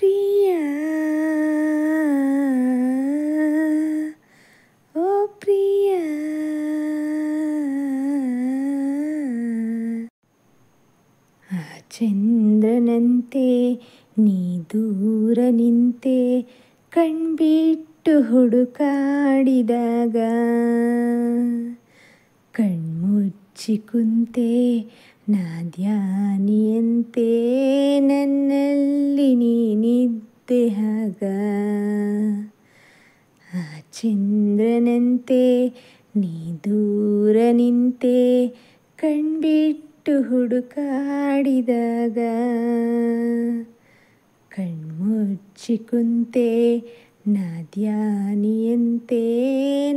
ಪ್ರಿಯ ಓ ಪ್ರಿಯ ಆ ಚಂದ್ರನಂತೆ ನೀ ದೂರ ನಿಂತೆ ಕಣ್ಬಿಟ್ಟು ಹುಡುಕಾಡಿದಾಗ ಕಣ್ಮುಚ್ಚಿ ಕುಂತೆ ನಾ ಧ್ಯಾನಿಯಂತೆ ನನ್ನಲ್ಲಿ ನೀನಿದ್ದೆ ಆಗ ಆ ಚಂದ್ರನಂತೆ ನೀ ದೂರ ನಿಂತೆ ಕಣ್ಬಿಟ್ಟು ಹುಡುಕಾಡಿದಾಗ ಕಣ್ಮುಚ್ಚಿ ಕುಂತೆ ನಾ ಧ್ಯಾನಿಯಂತೆ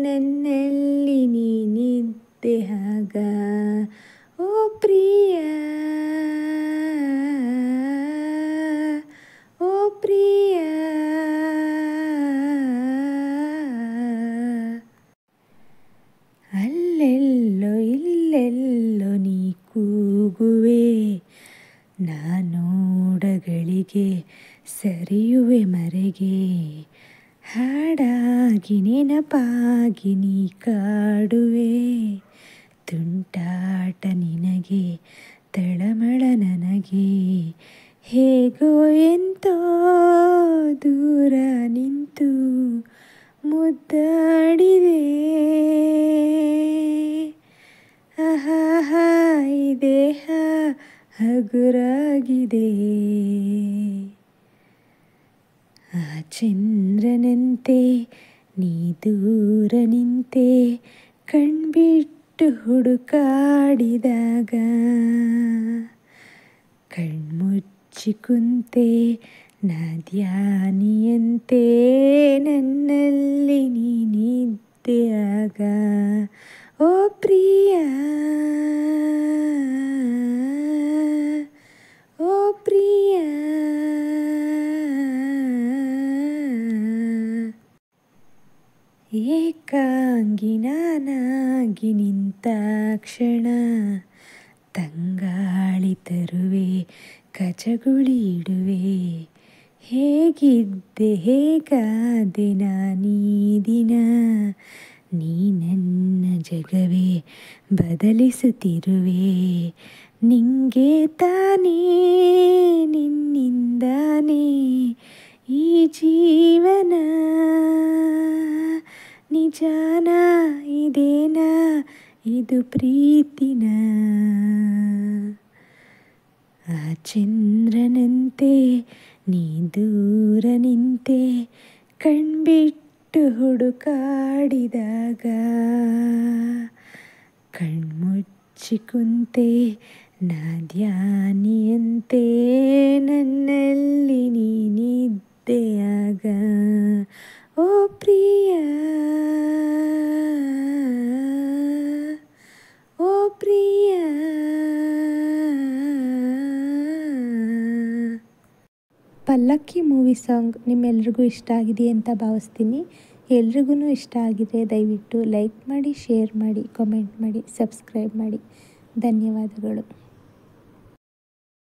ನನ್ನಲ್ಲಿ ನೀನಿದ್ದೆ ಆಗ ಓ ಪ್ರಿಯ ಓ ಪ್ರಿಯ ಅಲ್ಲೆಲ್ಲೋ ಇಲ್ಲೆಲ್ಲೋ ನೀ ಕೂಗುವೆ ನಾನೋಡಗಳಿಗೆ ಸರಿಯುವೆ ಮರೆಗೆ ಹಾಡಾಗಿ ನೆನಪಾಗಿ ನೀ ಕಾಡುವೆ ತುಂಟಾಟ ನಿನಗೆ ತಳಮಳ ನನಗೆ ಹೇಗೋ ಎಂತೋ ದೂರ ನಿಂತು ಮುದ್ದಾಡಿದೆ ಆಹಾ ಈ ದೇಹ ಹಗುರಾಗಿದೆ ಆ ಚಂದ್ರನಂತೆ ನೀ ದೂರ ನಿಂತೆ ಕಣ್ಬಿಟ್ಟು ಹುಡುಕಾಡಿದಾಗ ಕಣ್ಮುಚ್ಚಿ ಕುಂತೆ ನಾ ಧ್ಯಾನಿಯಂತೆ ನನ್ನಲ್ಲಿ ನೀನಿದ್ದೆ ಆಗ ಓ ಪ್ರಿಯ ಓ ಪ್ರಿಯ ಏಕಾಂಗಿ ನಾನಾಗಿ ನಿಂತ ಕ್ಷಣ ತಂಗಾಳಿ ತರುವೆ ಕಚಗುಳಿ ಇಡುವೆ ಹೇಗಿದ್ದೆ ಹೇಗಾದೆ ನಾನೀ ದಿನ ನೀ ನನ್ನ ಜಗವೇ ಬದಲಿಸುತ್ತಿರುವೆ ನಿಂಗೆ ತಾನೇ ನಿನ್ನಿಂದಾನೇ ಈ ಜೀವನ ನಿಜಾನ ಇದೇನಾ ಇದು ಪ್ರೀತಿನ ಆ ಚಂದ್ರನಂತೆ ನೀ ದೂರ ನಿಂತೆ ಕಣ್ಬಿಟ್ಟು ಹುಡುಕಾಡಿದಾಗ ಕಣ್ಮುಚ್ಚಿ ಕುಂತೆ ನಾ ಧ್ಯಾನಿಯಂತೆ ನನ್ನಲ್ಲಿ ನೀನಿದ್ದೆ ಆಗ ಓ ಪ್ರಿಯ ಓ ಪ್ರಿಯ ಪಲ್ಲಕ್ಕಿ ಮೂವಿ ಸಾಂಗ್ ನಿಮ್ಮೆಲ್ರಿಗೂ ಇಷ್ಟ ಆಗಿದೆ ಅಂತ ಭಾವಿಸ್ತೀನಿ. ಎಲ್ರಿಗೂ ಇಷ್ಟ ಆಗಿದೆ ದಯವಿಟ್ಟು ಲೈಕ್ ಮಾಡಿ, ಶೇರ್ ಮಾಡಿ, ಕಮೆಂಟ್ ಮಾಡಿ, ಸಬ್ಸ್ಕ್ರೈಬ್ ಮಾಡಿ. ಧನ್ಯವಾದಗಳು.